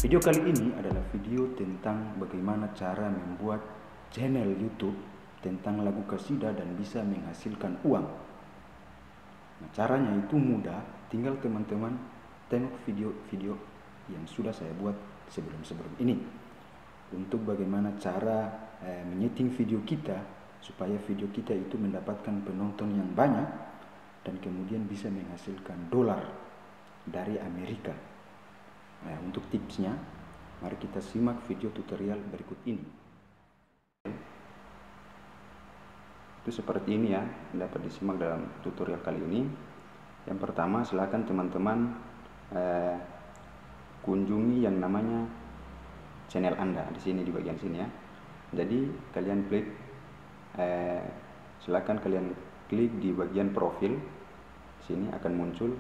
Video kali ini adalah video tentang bagaimana cara membuat channel YouTube tentang lagu kasida dan bisa menghasilkan uang. Nah, caranya itu mudah, tinggal teman-teman tengok video-video yang sudah saya buat sebelum-sebelum ini. Untuk bagaimana cara menyeting video kita supaya video kita itu mendapatkan penonton yang banyak dan kemudian bisa menghasilkan dolar dari Amerika. Nah, untuk tipsnya, mari kita simak video tutorial berikut ini. Itu seperti ini ya, dapat disimak dalam tutorial kali ini. Yang pertama, silakan teman-teman kunjungi yang namanya channel Anda di sini, di bagian sini ya. Jadi kalian klik, silakan kalian klik di bagian profil. Sini akan muncul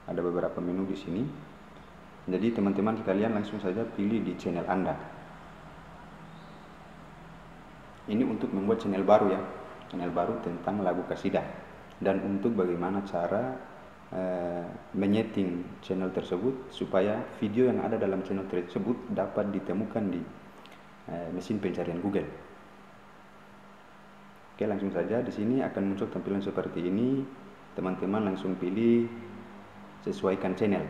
ada beberapa menu di sini. Jadi teman-teman sekalian langsung saja pilih di channel Anda. Ini untuk membuat channel baru ya, channel baru tentang lagu kasidah. Dan untuk bagaimana cara menyeting channel tersebut supaya video yang ada dalam channel tersebut dapat ditemukan di mesin pencarian Google. Oke, langsung saja di sini akan muncul tampilan seperti ini. Teman-teman langsung pilih sesuaikan channel.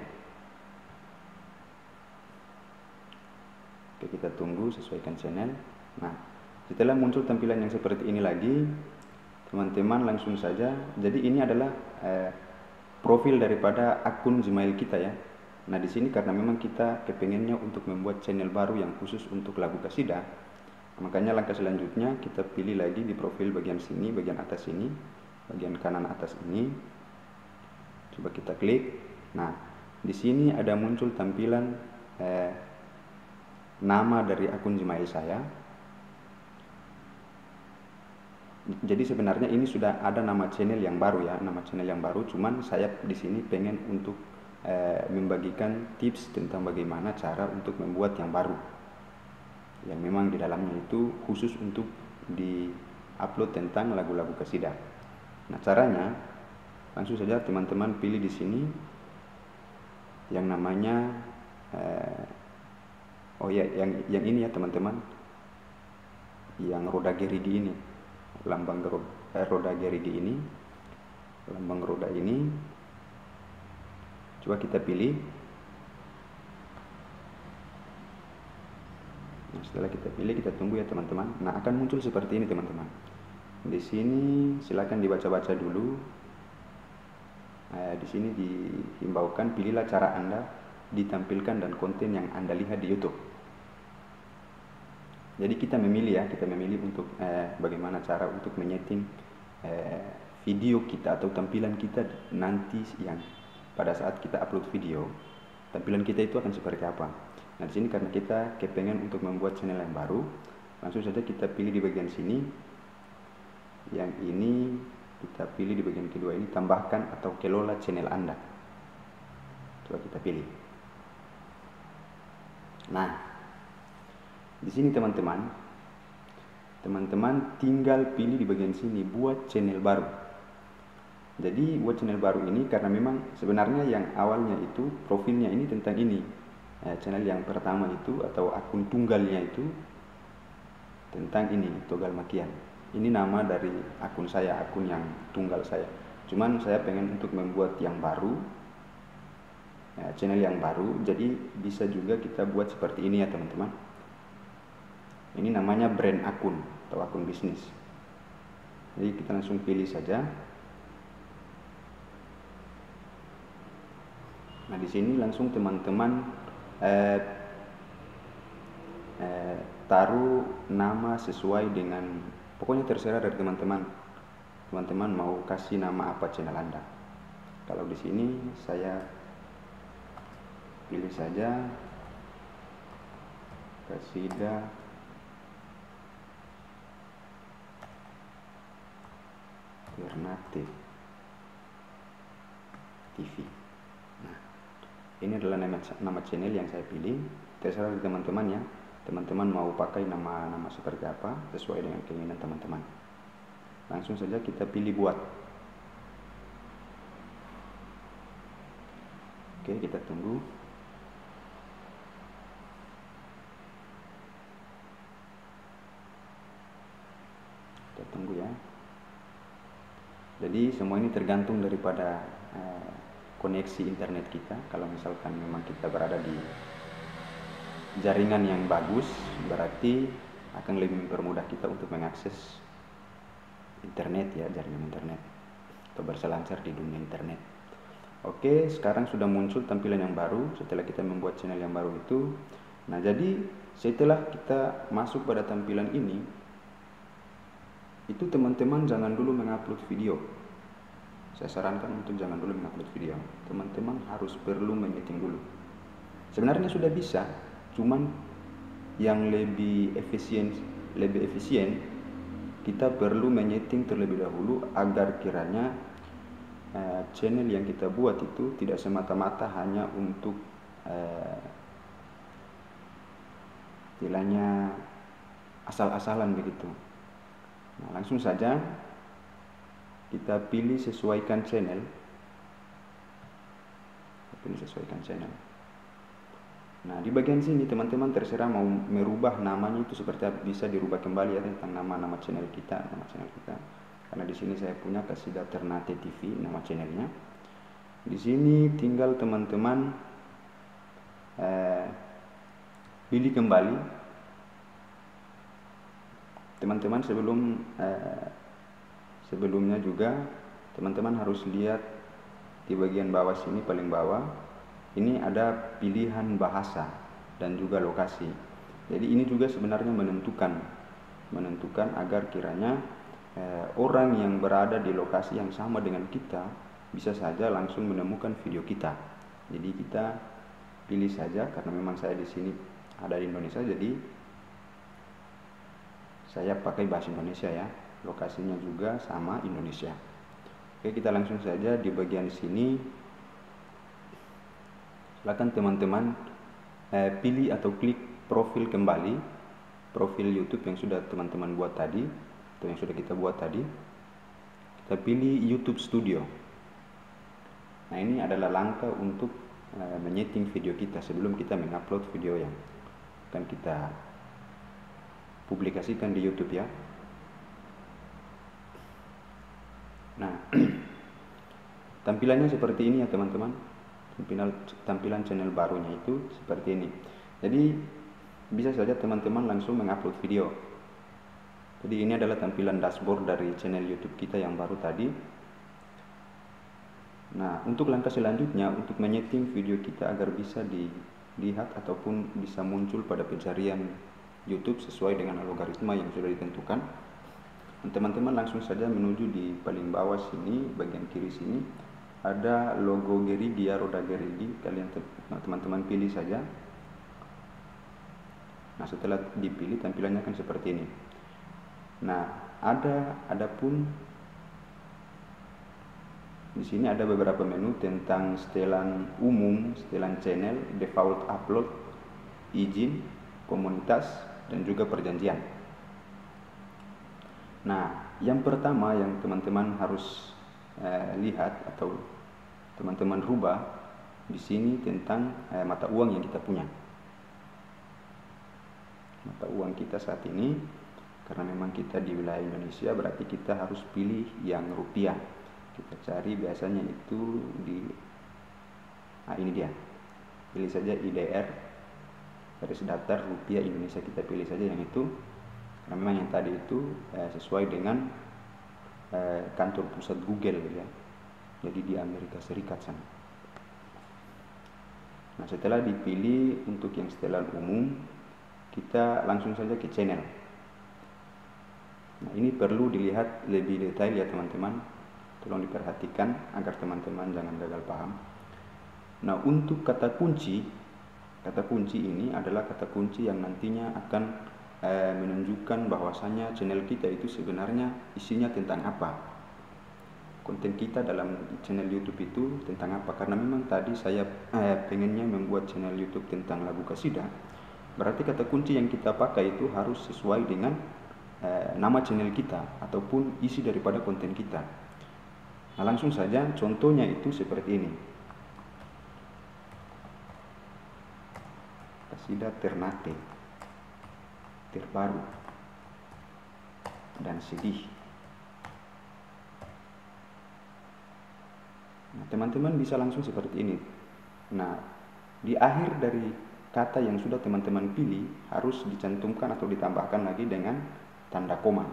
Oke, kita tunggu sesuaikan channel. Nah, setelah muncul tampilan yang seperti ini lagi, teman-teman langsung saja. Jadi ini adalah profil daripada akun Gmail kita ya. Nah, di sini karena memang kita kepengennya untuk membuat channel baru yang khusus untuk lagu kasidah, makanya langkah selanjutnya kita pilih lagi di profil bagian sini, bagian atas ini, bagian kanan atas ini. Coba kita klik. Nah, di sini ada muncul tampilan nama dari akun Gmail saya. Jadi sebenarnya ini sudah ada nama channel yang baru ya, nama channel yang baru. Cuman saya di sini pengen untuk membagikan tips tentang bagaimana cara untuk membuat yang baru, yang memang di dalamnya itu khusus untuk di-upload tentang lagu-lagu kasidah. Nah, caranya langsung saja teman-teman pilih di sini yang namanya oh ya, yang ini ya teman-teman, yang roda gerigi ini, lambang roda gerigi ini, lambang roda ini. Coba kita pilih. Nah, setelah kita pilih, kita tunggu ya teman-teman. Nah, akan muncul seperti ini teman-teman. Di sini silakan dibaca-baca dulu. Di sini dihimbaukan pilihlah cara Anda ditampilkan dan konten yang Anda lihat di YouTube. Jadi kita memilih ya, kita memilih untuk bagaimana cara untuk menyeting video kita atau tampilan kita nanti yang pada saat kita upload video, tampilan kita itu akan seperti apa. Nah, di sini karena kita kepengen untuk membuat channel yang baru, langsung saja kita pilih di bagian sini. Yang ini kita pilih di bagian kedua ini, tambahkan atau kelola channel Anda. Coba kita pilih. Nah, di sini teman-teman tinggal pilih di bagian sini buat channel baru. Jadi buat channel baru ini karena memang sebenarnya yang awalnya itu profilnya ini tentang ini, channel yang pertama itu atau akun tunggalnya itu tentang ini, Togal Makian. Ini nama dari akun saya, akun yang tunggal saya. Cuman saya pengen untuk membuat yang baru, channel yang baru. Jadi bisa juga kita buat seperti ini ya teman-teman. Ini namanya brand akun atau akun bisnis. Jadi kita langsung pilih saja. Nah, di sini langsung teman-teman taruh nama sesuai dengan, pokoknya terserah dari teman-teman. Teman-teman mau kasih nama apa channel Anda. Kalau di sini saya pilih saja Kasidah Alternatif TV. Nah, ini adalah nama channel yang saya pilih. Terserah dari teman-teman ya. Teman-teman mau pakai nama seperti apa sesuai dengan keinginan teman-teman. Langsung saja kita pilih buat. Oke, kita tunggu. tunggu ya. Jadi semua ini tergantung daripada koneksi internet kita. Kalau misalkan memang kita berada di jaringan yang bagus, berarti akan lebih mempermudah kita untuk mengakses internet ya, jaringan internet, atau berselancar di dunia internet. Oke, sekarang sudah muncul tampilan yang baru setelah kita membuat channel yang baru itu. Nah, jadi setelah kita masuk pada tampilan ini, itu teman-teman jangan dulu mengupload video. Saya sarankan untuk jangan dulu mengupload video. Teman-teman harus perlu menyeting dulu. Sebenarnya sudah bisa, cuman yang lebih efisien kita perlu menyeting terlebih dahulu agar kiranya channel yang kita buat itu tidak semata-mata hanya untuk istilahnya asal-asalan begitu. Nah, langsung saja kita pilih sesuaikan channel. Nah, di bagian sini teman-teman terserah mau merubah namanya itu seperti apa, bisa dirubah kembali ya tentang nama channel kita, Karena di sini saya punya Qasidah Ternate TV nama channelnya. Di sini tinggal teman-teman pilih kembali. Teman-teman sebelumnya juga teman-teman harus lihat di bagian bawah sini, paling bawah ini ada pilihan bahasa dan juga lokasi. Jadi ini juga sebenarnya menentukan agar kiranya orang yang berada di lokasi yang sama dengan kita bisa saja langsung menemukan video kita. Jadi kita pilih saja, karena memang saya di sini ada di Indonesia, jadi saya pakai bahasa Indonesia ya. Lokasinya juga sama Indonesia. Oke, kita langsung saja di bagian sini. Silakan teman-teman pilih atau klik profil kembali, profil YouTube yang sudah teman-teman buat tadi atau yang sudah kita buat tadi. Kita pilih YouTube Studio. Nah, ini adalah langkah untuk menyeting video kita sebelum kita mengupload video yang akan kita publikasikan di YouTube ya. Nah, tampilannya seperti ini ya teman-teman. Tampilan channel barunya itu seperti ini. Jadi bisa saja teman-teman langsung mengupload video. Jadi ini adalah tampilan dashboard dari channel YouTube kita yang baru tadi. Nah, untuk langkah selanjutnya untuk menyeting video kita agar bisa dilihat ataupun bisa muncul pada pencarian YouTube sesuai dengan algoritma yang sudah ditentukan, teman-teman langsung saja menuju di paling bawah sini, bagian kiri sini ada logo Gerigi ya, roda Gerigi. Kalian teman-teman pilih saja. Nah, setelah dipilih tampilannya akan seperti ini. Nah, adapun di sini ada beberapa menu tentang setelan umum, setelan channel, default upload, izin, komunitas, dan juga perjanjian. Nah, yang pertama yang teman-teman harus lihat atau teman-teman rubah di sini tentang mata uang yang kita punya. Mata uang kita saat ini, karena memang kita di wilayah Indonesia, berarti kita harus pilih yang rupiah. Kita cari biasanya itu di ini dia. Pilih saja IDR, garis datar rupiah Indonesia, kita pilih saja yang itu. Karena memang yang tadi itu sesuai dengan kantor pusat Google ya. Jadi di Amerika Serikat sana. Nah, setelah dipilih untuk yang setelan umum, kita langsung saja ke channel. Nah, ini perlu dilihat lebih detail ya teman-teman. Tolong diperhatikan agar teman-teman jangan gagal paham. Nah, untuk kata kunci ini adalah kata kunci yang nantinya akan menunjukkan bahwasanya channel kita itu sebenarnya isinya tentang apa. Konten kita dalam channel YouTube itu tentang apa. Karena memang tadi saya pengennya membuat channel YouTube tentang lagu kasidah, berarti kata kunci yang kita pakai itu harus sesuai dengan nama channel kita ataupun isi daripada konten kita. Nah, langsung saja contohnya itu seperti ini. Qasidah Ternate, terbaru dan sedih. teman-teman bisa langsung seperti ini. Nah, di akhir dari kata yang sudah teman-teman pilih harus dicantumkan atau ditambahkan lagi dengan tanda koma.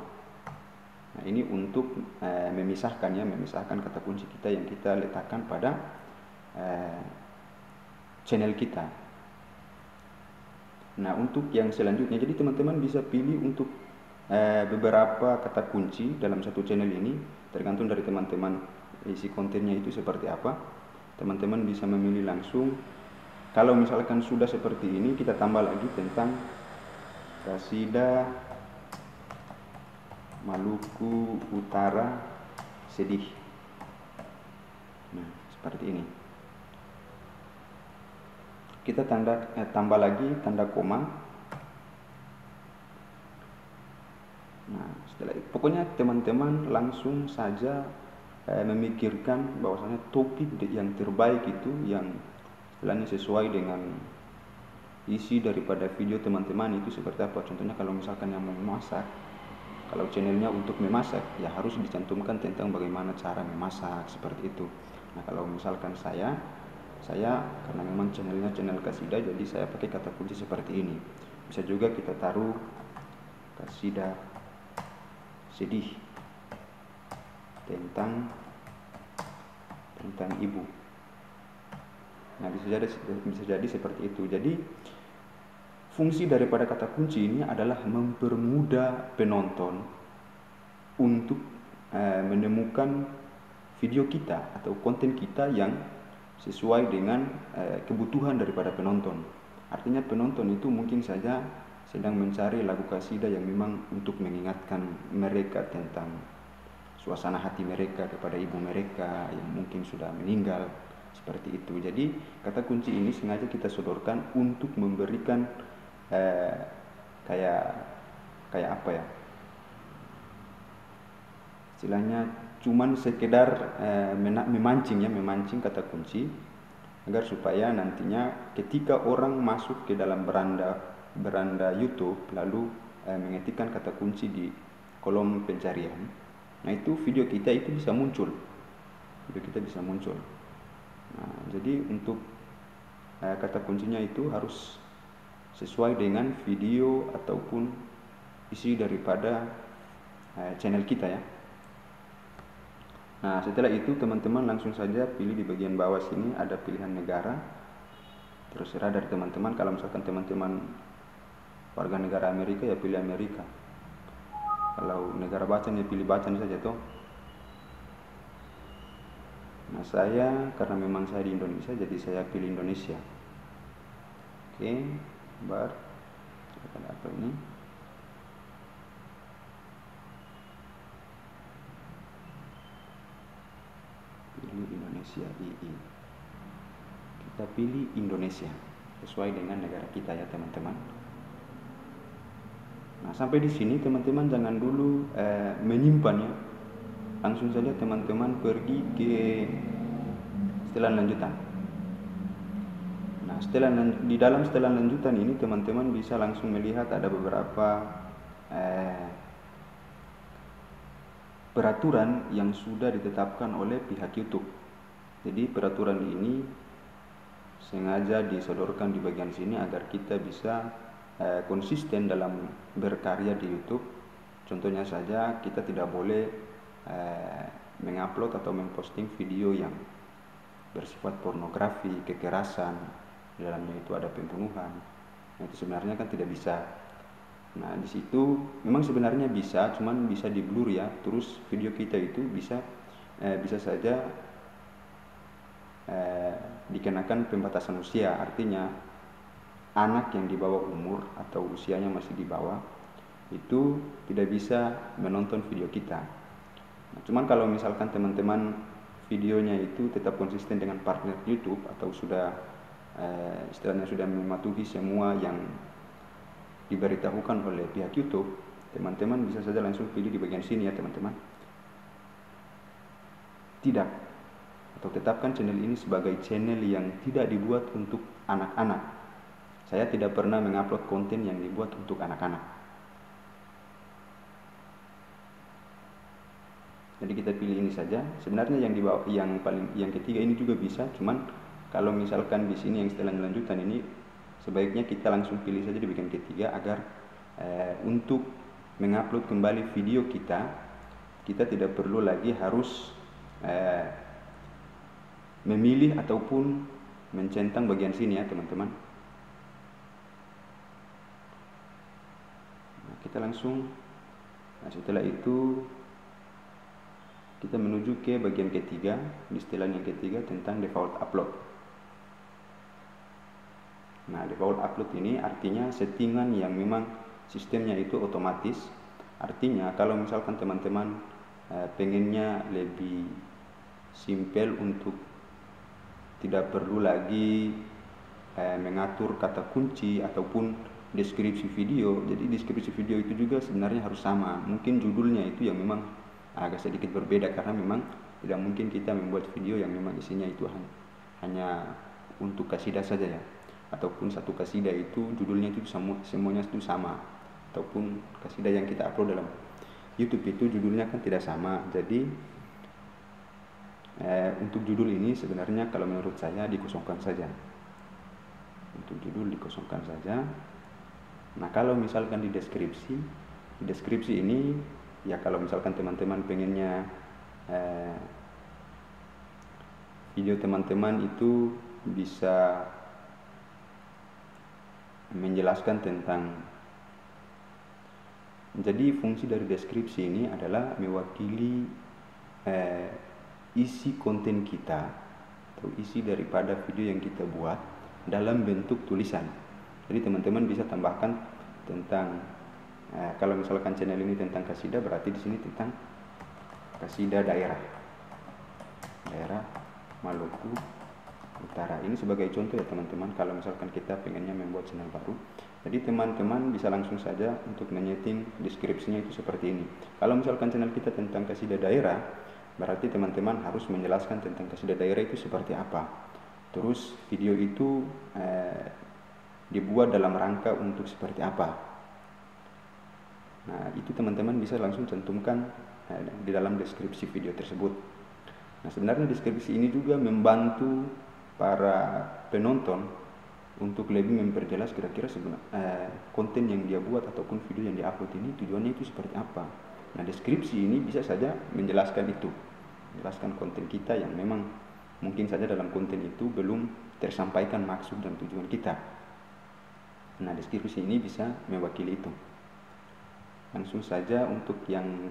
Nah, ini untuk memisahkan kata kunci kita yang kita letakkan pada channel kita. Nah, untuk yang selanjutnya, jadi teman-teman bisa pilih untuk beberapa kata kunci dalam satu channel ini, tergantung dari teman-teman isi kontennya itu seperti apa. Teman-teman bisa memilih langsung. Kalau misalkan sudah seperti ini, kita tambah lagi tentang Qasidah Maluku Utara Sedih. Nah, seperti ini. Kita tambah lagi tanda koma. Nah, setelah itu, pokoknya teman-teman langsung saja memikirkan bahwasanya topik yang terbaik itu yang istilahnya sesuai dengan isi daripada video teman-teman itu seperti apa. Contohnya kalau misalkan yang memasak, kalau channelnya untuk memasak, ya harus dicantumkan tentang bagaimana cara memasak, seperti itu. Nah, kalau misalkan saya karena memang channelnya channel Qasidah, jadi saya pakai kata kunci seperti ini. Bisa juga kita taruh Qasidah Sedih tentang ibu. Nah, bisa jadi seperti itu. Jadi fungsi daripada kata kunci ini adalah mempermudah penonton untuk menemukan video kita atau konten kita yang sesuai dengan kebutuhan daripada penonton. Artinya penonton itu mungkin saja sedang mencari lagu qasidah yang memang untuk mengingatkan mereka tentang suasana hati mereka kepada ibu mereka yang mungkin sudah meninggal, seperti itu. Jadi kata kunci ini sengaja kita sodorkan untuk memberikan kayak apa ya, istilahnya cuman sekedar memancing kata kunci agar supaya nantinya ketika orang masuk ke dalam beranda YouTube lalu mengetikkan kata kunci di kolom pencarian, nah itu video kita itu bisa muncul. Nah, jadi untuk kata kuncinya itu harus sesuai dengan video ataupun isi daripada channel kita ya. Nah, setelah itu teman-teman langsung saja pilih di bagian bawah sini ada pilihan negara. Terserah dari teman-teman, kalau misalkan teman-teman warga negara Amerika ya pilih Amerika. Kalau negara Bacan ya pilih Bacan saja toh. Nah, saya karena memang saya di Indonesia jadi saya pilih Indonesia. Oke, ada apa ini? Pilih Indonesia II. Kita pilih Indonesia sesuai dengan negara kita ya teman-teman. Nah, sampai di sini teman-teman jangan dulu menyimpan ya. Langsung saja teman-teman pergi ke setelan lanjutan. Nah, di dalam setelan lanjutan ini teman-teman bisa langsung melihat ada beberapa peraturan yang sudah ditetapkan oleh pihak YouTube. Jadi peraturan ini sengaja disodorkan di bagian sini agar kita bisa konsisten dalam berkarya di YouTube. Contohnya saja kita tidak boleh mengupload atau memposting video yang bersifat pornografi, kekerasan, di dalamnya itu ada pembunuhan. Nah, itu sebenarnya kan tidak bisa. Nah, di situ memang sebenarnya bisa, cuman bisa di blur ya. Terus video kita itu bisa saja dikenakan pembatasan usia. Artinya anak yang di bawah umur atau usianya masih di bawah itu tidak bisa menonton video kita. Nah, cuman kalau misalkan teman-teman videonya itu tetap konsisten dengan partner YouTube atau sudah istilahnya sudah mematuhi semua yang diberitahukan oleh pihak YouTube, teman-teman bisa saja langsung pilih di bagian sini ya teman-teman. Tidak, atau tetapkan channel ini sebagai channel yang tidak dibuat untuk anak-anak. Saya tidak pernah mengupload konten yang dibuat untuk anak-anak. Jadi kita pilih ini saja. Sebenarnya yang di bawah, yang ketiga ini juga bisa, cuman kalau misalkan di sini yang setelah lanjutan ini sebaiknya kita langsung pilih saja di bagian ketiga agar untuk mengupload kembali video kita tidak perlu lagi harus memilih ataupun mencentang bagian sini ya teman-teman. Nah, kita langsung, setelah itu kita menuju ke bagian ketiga, di setelan yang ketiga tentang default upload. Nah, default upload ini artinya settingan yang memang sistemnya itu otomatis. Artinya kalau misalkan teman-teman pengennya lebih simple untuk tidak perlu lagi mengatur kata kunci ataupun deskripsi video. Jadi deskripsi video itu juga sebenarnya harus sama. Mungkin judulnya itu yang memang agak sedikit berbeda karena memang tidak mungkin kita membuat video yang memang isinya itu hanya untuk kasidah saja ya. Ataupun satu kasidah itu judulnya itu semuanya itu sama. Ataupun kasidah yang kita upload dalam YouTube itu judulnya kan tidak sama. Jadi untuk judul ini sebenarnya kalau menurut saya dikosongkan saja. Untuk judul dikosongkan saja. Nah, kalau misalkan di deskripsi ini ya kalau misalkan teman-teman pengennya video teman-teman itu bisa menjelaskan tentang, jadi fungsi dari deskripsi ini adalah mewakili isi konten kita atau isi daripada video yang kita buat dalam bentuk tulisan. Jadi teman-teman bisa tambahkan tentang kalau misalkan channel ini tentang kasidah, berarti di sini tentang kasidah daerah Maluku Utara. Ini sebagai contoh ya teman-teman, kalau misalkan kita pengennya membuat channel baru. Jadi teman-teman bisa langsung saja untuk menyeting deskripsinya itu seperti ini. Kalau misalkan channel kita tentang kasidah daerah, berarti teman-teman harus menjelaskan tentang kasidah daerah itu seperti apa. Terus video itu dibuat dalam rangka untuk seperti apa. Nah, itu teman-teman bisa langsung cantumkan di dalam deskripsi video tersebut. Nah, sebenarnya deskripsi ini juga membantu para penonton untuk lebih memperjelas kira-kira konten yang dia buat ataupun video yang dia upload ini tujuannya itu seperti apa. Nah, deskripsi ini bisa saja menjelaskan itu, menjelaskan konten kita yang memang mungkin saja dalam konten itu belum tersampaikan maksud dan tujuan kita. Nah, deskripsi ini bisa mewakili itu. Langsung saja untuk yang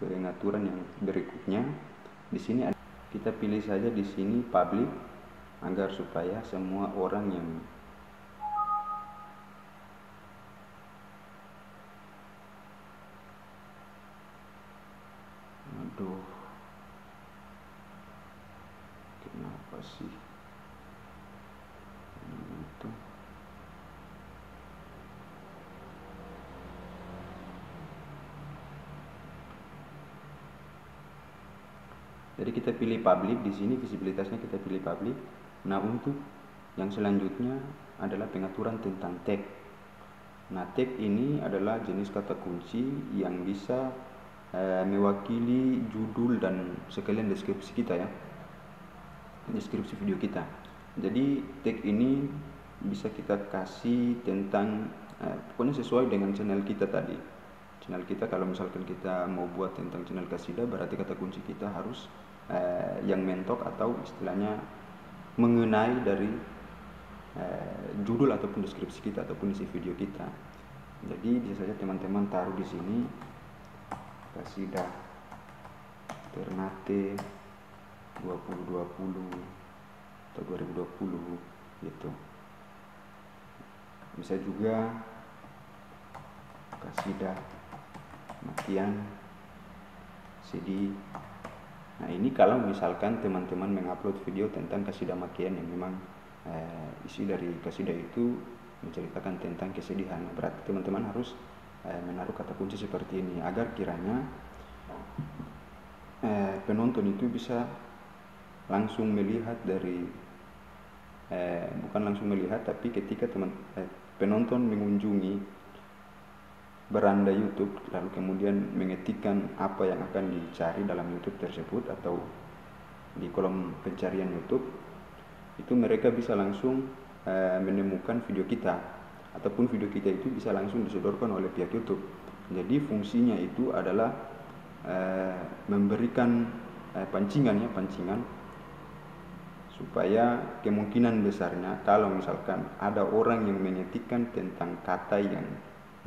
pengaturan yang berikutnya, di sini kita pilih saja di sini public agar supaya semua orang yang kenapa sih itu. Jadi kita pilih public, di sini visibilitasnya kita pilih public. Nah, untuk yang selanjutnya adalah pengaturan tentang tag. Nah, tag ini adalah jenis kata kunci yang bisa mewakili judul dan sekalian deskripsi kita ya, deskripsi video kita. Jadi tag ini bisa kita kasih tentang pokoknya sesuai dengan channel kita tadi. Channel kita kalau misalkan kita mau buat tentang channel kasidah, berarti kata kunci kita harus yang mentok atau istilahnya mengenai dari judul ataupun deskripsi kita ataupun isi video kita. Jadi bisa saja teman-teman taruh di sini kasidah Ternate 2020 atau 2020 gitu. Bisa juga kasidah Makian CD. Nah, ini kalau misalkan teman-teman mengupload video tentang kasidah Makian yang memang isi dari kasidah itu menceritakan tentang kesedihan, berarti teman-teman harus menaruh kata kunci seperti ini agar kiranya penonton itu bisa langsung melihat dari bukan langsung melihat, tapi ketika penonton mengunjungi beranda YouTube, lalu kemudian mengetikkan apa yang akan dicari dalam YouTube tersebut atau di kolom pencarian YouTube, itu mereka bisa langsung menemukan video kita, ataupun video kita itu bisa langsung disodorkan oleh pihak YouTube. Jadi fungsinya itu adalah memberikan pancingan supaya kemungkinan besarnya kalau misalkan ada orang yang mengetikkan tentang kata yang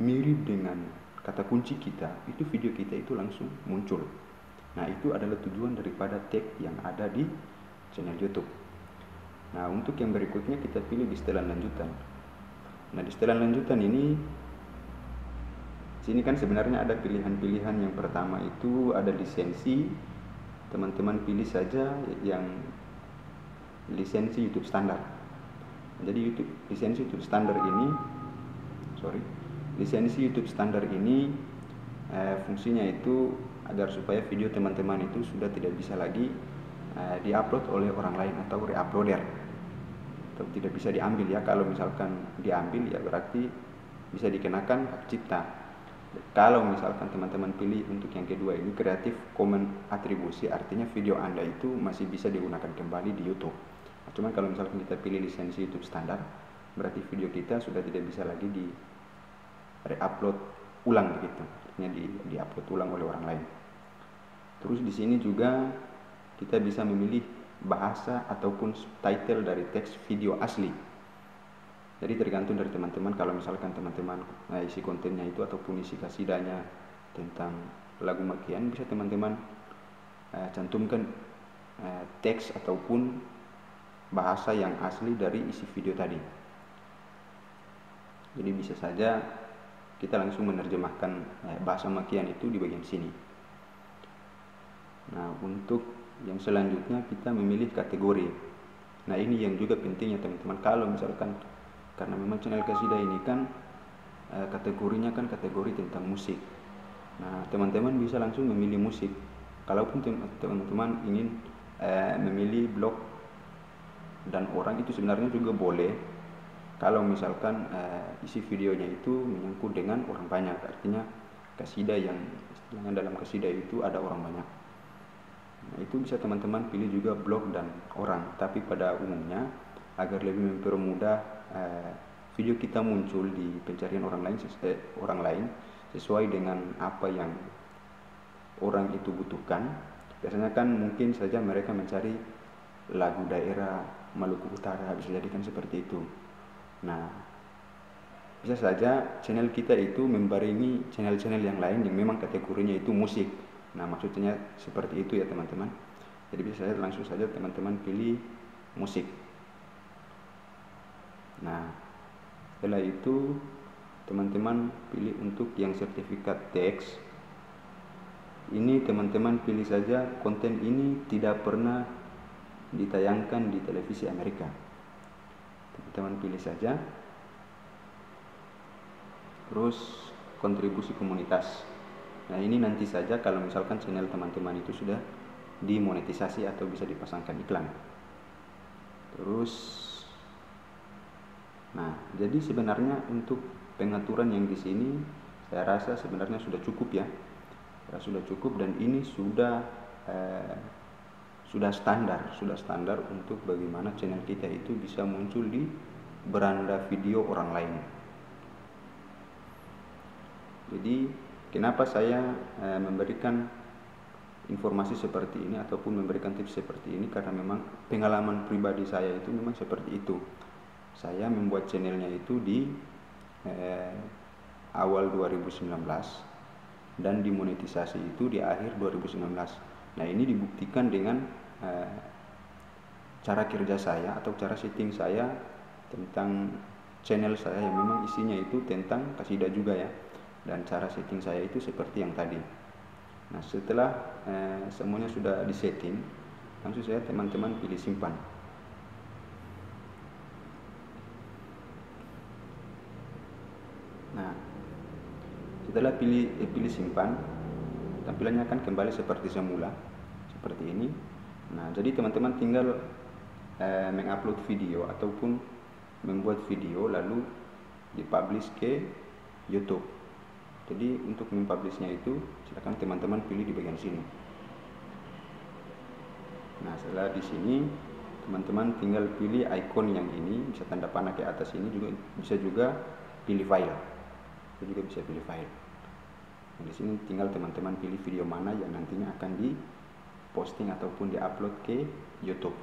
mirip dengan kata kunci kita, itu video kita itu langsung muncul. Nah, itu adalah tujuan daripada tag yang ada di channel YouTube. Nah, untuk yang berikutnya kita pilih di setelan lanjutan. Nah, di setelan lanjutan ini, sini kan sebenarnya ada pilihan-pilihan. Yang pertama itu ada lisensi. Teman-teman pilih saja yang lisensi YouTube standar. Jadi lisensi YouTube standar ini fungsinya itu agar supaya video teman-teman itu sudah tidak bisa lagi diupload oleh orang lain atau reuploader, atau tidak bisa diambil ya. Kalau misalkan diambil ya berarti bisa dikenakan hak cipta. Kalau misalkan teman-teman pilih untuk yang kedua ini, Creative Commons atribusi, artinya video Anda itu masih bisa digunakan kembali di YouTube. Cuman kalau misalkan kita pilih lisensi YouTube standar, berarti video kita sudah tidak bisa lagi di re-upload ulang begitu, artinya di-upload ulang oleh orang lain. Terus di sini juga kita bisa memilih bahasa ataupun subtitle dari teks video asli. Jadi tergantung dari teman-teman. Kalau misalkan teman-teman isi kontennya itu ataupun isi kasidanya tentang lagu makian, bisa teman-teman cantumkan teks ataupun bahasa yang asli dari isi video tadi. Jadi bisa saja kita langsung menerjemahkan bahasa makian itu di bagian sini. Nah, untuk yang selanjutnya kita memilih kategori. Nah, ini yang juga pentingnya teman-teman. Kalau misalkan, karena memang channel Qasidah ini kan kategorinya kan kategori tentang musik. Nah, teman-teman bisa langsung memilih musik. Kalaupun teman-teman ingin memilih blog dan orang, itu sebenarnya juga boleh. Kalau misalkan isi videonya itu menyangkut dengan orang banyak, artinya kasidah yang istilahnya dalam kasidah itu ada orang banyak. Nah, itu bisa teman-teman pilih juga blog dan orang. Tapi pada umumnya agar lebih mempermudah video kita muncul di pencarian orang lain sesuai dengan apa yang orang itu butuhkan. Biasanya kan mungkin saja mereka mencari lagu daerah Maluku Utara, bisa jadikan seperti itu. Nah, bisa saja channel kita itu membarengi channel-channel yang lain yang memang kategorinya itu musik. Nah, maksudnya seperti itu ya teman-teman. Jadi bisa saja langsung saja teman-teman pilih musik. Nah, setelah itu teman-teman pilih untuk yang sertifikat teks. Ini teman-teman pilih saja konten ini tidak pernah ditayangkan di televisi Amerika. Teman-teman pilih saja. Terus kontribusi komunitas. Nah, ini nanti saja kalau misalkan channel teman-teman itu sudah dimonetisasi atau bisa dipasangkan iklan. Terus nah, jadi sebenarnya untuk pengaturan yang di sini saya rasa sebenarnya sudah cukup ya. Sudah cukup, dan ini sudah standar untuk bagaimana channel kita itu bisa muncul di beranda video orang lain. Jadi kenapa saya memberikan informasi seperti ini ataupun memberikan tips seperti ini, karena memang pengalaman pribadi saya itu memang seperti itu. Saya membuat channelnya itu di awal 2019 dan dimonetisasi itu di akhir 2019. Nah, ini dibuktikan dengan cara kerja saya atau cara setting saya tentang channel saya yang memang isinya itu tentang kasidah juga ya. Dan cara setting saya itu seperti yang tadi. Nah, setelah semuanya sudah disetting, langsung saya teman-teman pilih simpan. Nah, setelah pilih simpan, tampilannya akan kembali seperti semula, seperti ini. Nah, jadi teman-teman tinggal mengupload video ataupun membuat video lalu dipublish ke YouTube. Jadi untuk mempublishnya itu silakan teman-teman pilih di bagian sini. Nah, setelah di sini teman-teman tinggal pilih icon yang ini, bisa tanda panah ke atas ini, juga bisa juga pilih file. Itu juga bisa pilih file. Nah, di sini tinggal teman-teman pilih video mana yang nantinya akan diposting ataupun diupload ke YouTube.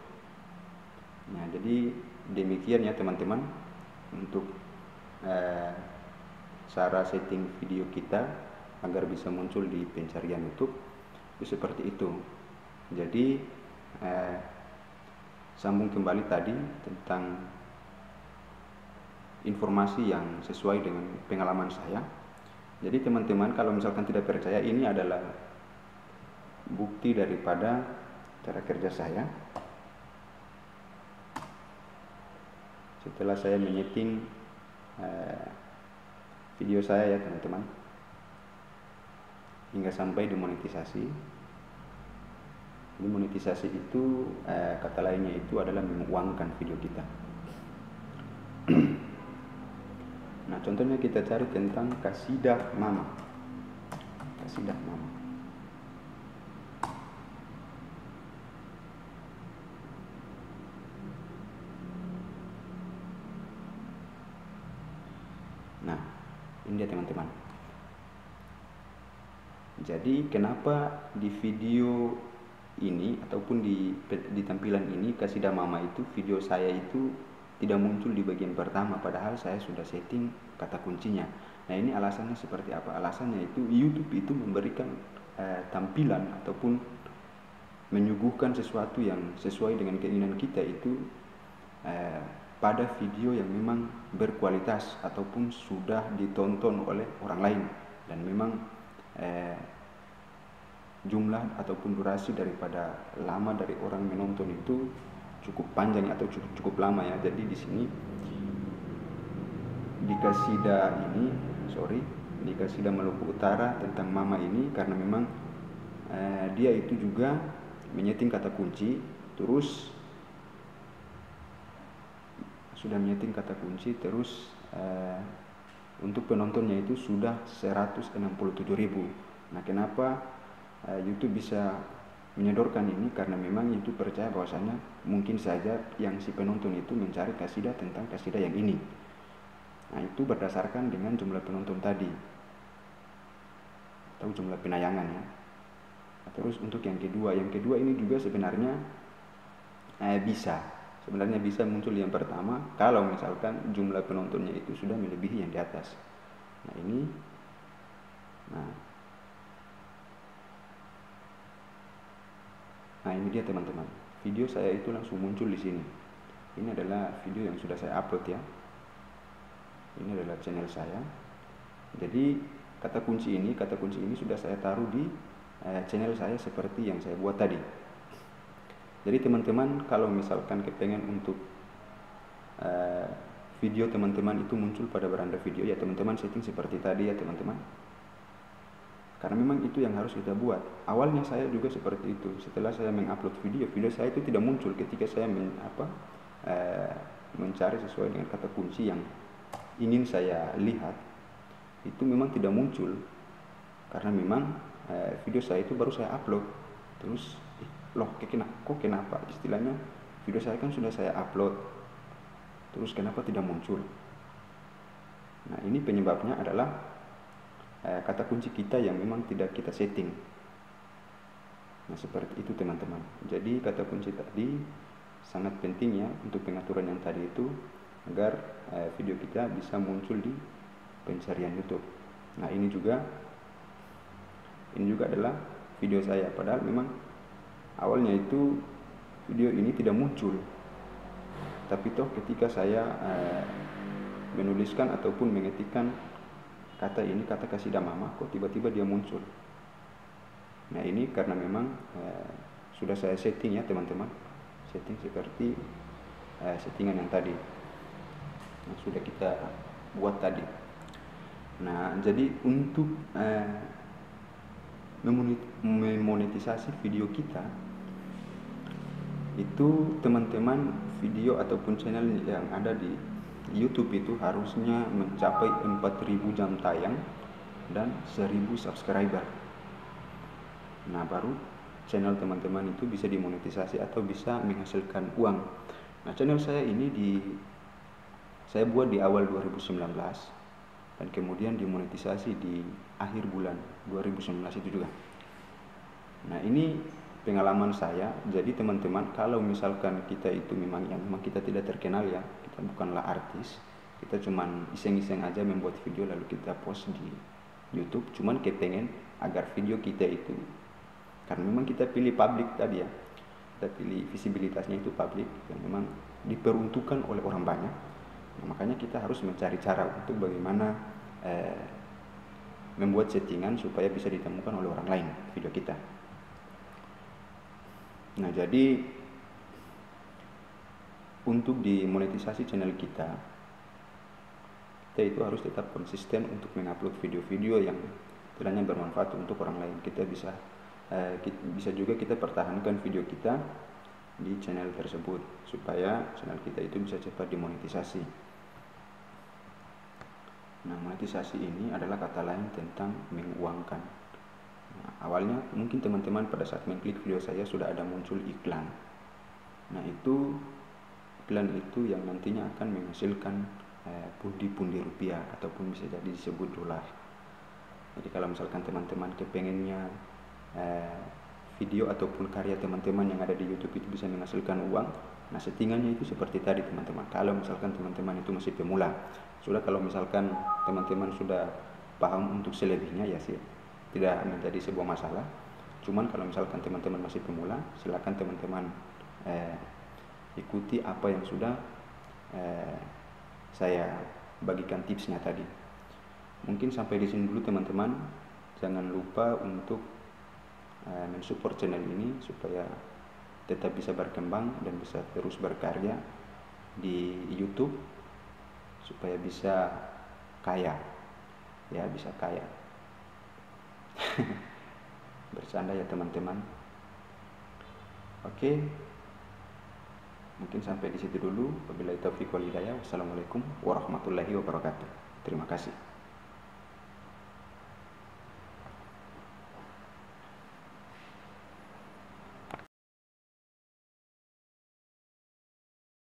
Nah, jadi demikian ya teman-teman untuk cara setting video kita agar bisa muncul di pencarian YouTube itu seperti itu. Jadi sambung kembali tadi tentang informasi yang sesuai dengan pengalaman saya. Jadi teman-teman kalau misalkan tidak percaya, ini adalah bukti daripada cara kerja saya. Setelah saya menyeting video saya ya teman-teman, hingga sampai demonetisasi. Demonetisasi itu kata lainnya itu adalah menguangkan video kita. Nah, contohnya kita cari tentang Qasidah Mama. Qasidah Mama. Nah, ini dia teman-teman. Jadi kenapa di video ini ataupun di tampilan ini Qasidah Mama itu video saya itu tidak muncul di bagian pertama, padahal saya sudah setting kata kuncinya. Nah, ini alasannya seperti apa? Alasannya itu YouTube itu memberikan tampilan ataupun menyuguhkan sesuatu yang sesuai dengan keinginan kita itu pada video yang memang berkualitas ataupun sudah ditonton oleh orang lain, dan memang jumlah ataupun durasi daripada lama dari orang menonton itu cukup panjang atau cukup lama ya. Jadi di sini di Qasidah Maluku Utara tentang Mama ini, karena memang dia itu juga menyeting kata kunci, terus sudah menyeting kata kunci, terus untuk penontonnya itu sudah 167.000. Nah, kenapa YouTube bisa menyodorkan ini? Karena memang YouTube percaya bahwasanya mungkin saja yang si penonton itu mencari kasidah tentang kasidah yang ini. Nah, itu berdasarkan dengan jumlah penonton tadi atau jumlah penayangan ya. Nah, terus untuk yang kedua ini juga sebenarnya bisa muncul yang pertama kalau misalkan jumlah penontonnya itu sudah melebihi yang di atas. Nah, ini dia teman-teman. Video saya itu langsung muncul di sini. Ini adalah video yang sudah saya upload ya. Ini adalah channel saya. Jadi kata kunci ini sudah saya taruh di channel saya seperti yang saya buat tadi. Jadi teman-teman kalau misalkan kepengen untuk video teman-teman itu muncul pada beranda video, ya teman-teman setting seperti tadi ya teman-teman. Karena memang itu yang harus kita buat. Awalnya saya juga seperti itu. Setelah saya mengupload video saya itu tidak muncul ketika saya mencari sesuai dengan kata kunci yang ingin saya lihat. Itu memang tidak muncul. Karena memang video saya itu baru saya upload. Terus kenapa? Istilahnya video saya kan sudah saya upload. Terus kenapa tidak muncul? Nah, ini penyebabnya adalah kata kunci kita yang memang tidak kita setting. Nah, seperti itu teman-teman. Jadi kata kunci tadi sangat penting ya untuk pengaturan yang tadi itu, agar video kita bisa muncul di pencarian YouTube. Nah, ini juga adalah video saya, padahal memang awalnya itu video ini tidak muncul. Tapi toh ketika saya menuliskan ataupun mengetikkan kata Qasidah Mama, kok tiba-tiba dia muncul. Nah, ini karena memang sudah saya setting ya teman-teman, setting seperti settingan yang tadi yang sudah kita buat tadi. Nah, jadi untuk memonetisasi video kita itu teman-teman, video ataupun channel yang ada di YouTube itu harusnya mencapai 4.000 jam tayang dan 1000 subscriber. Nah, baru channel teman-teman itu bisa dimonetisasi atau bisa menghasilkan uang. Nah, channel saya ini saya buat di awal 2019 dan kemudian dimonetisasi di akhir bulan 2019 itu juga. Nah, ini pengalaman saya. Jadi teman-teman, kalau misalkan kita itu memang kita tidak terkenal ya, kita bukanlah artis, kita cuman iseng-iseng aja membuat video lalu kita post di YouTube, cuman kepengen agar video kita itu, karena memang kita pilih publik tadi ya, kita pilih visibilitasnya itu publik yang memang diperuntukkan oleh orang banyak. Nah, makanya kita harus mencari cara untuk bagaimana membuat settingan supaya bisa ditemukan oleh orang lain video kita. Nah, jadi untuk dimonetisasi channel kita itu harus tetap konsisten untuk mengupload video-video yang kiranya bermanfaat untuk orang lain. Kita bisa juga kita pertahankan video kita di channel tersebut supaya channel kita itu bisa cepat dimonetisasi. Nah, monetisasi ini adalah kata lain tentang menguangkan. Nah, awalnya mungkin teman-teman pada saat mengklik video saya sudah ada muncul iklan. Nah, iklan itu yang nantinya akan menghasilkan pundi-pundi rupiah ataupun bisa jadi disebut dolar. Jadi kalau misalkan teman-teman kepengennya video ataupun karya teman-teman yang ada di YouTube itu bisa menghasilkan uang, nah settingannya itu seperti tadi teman-teman. Kalau misalkan teman-teman itu masih pemula, kalau misalkan teman-teman sudah paham untuk selebihnya ya sih tidak menjadi sebuah masalah. Cuman kalau misalkan teman-teman masih pemula, silakan teman-teman ikuti apa yang sudah saya bagikan tipsnya tadi. Mungkin sampai di sini dulu teman-teman. Jangan lupa untuk mensupport channel ini supaya tetap bisa berkembang dan bisa terus berkarya di YouTube supaya bisa kaya. Ya, bisa kaya. Bercanda ya teman-teman. Oke. Mungkin sampai di situ dulu. Wabillahi taufiq wal hidayah. Wassalamualaikum warahmatullahi wabarakatuh. Terima kasih.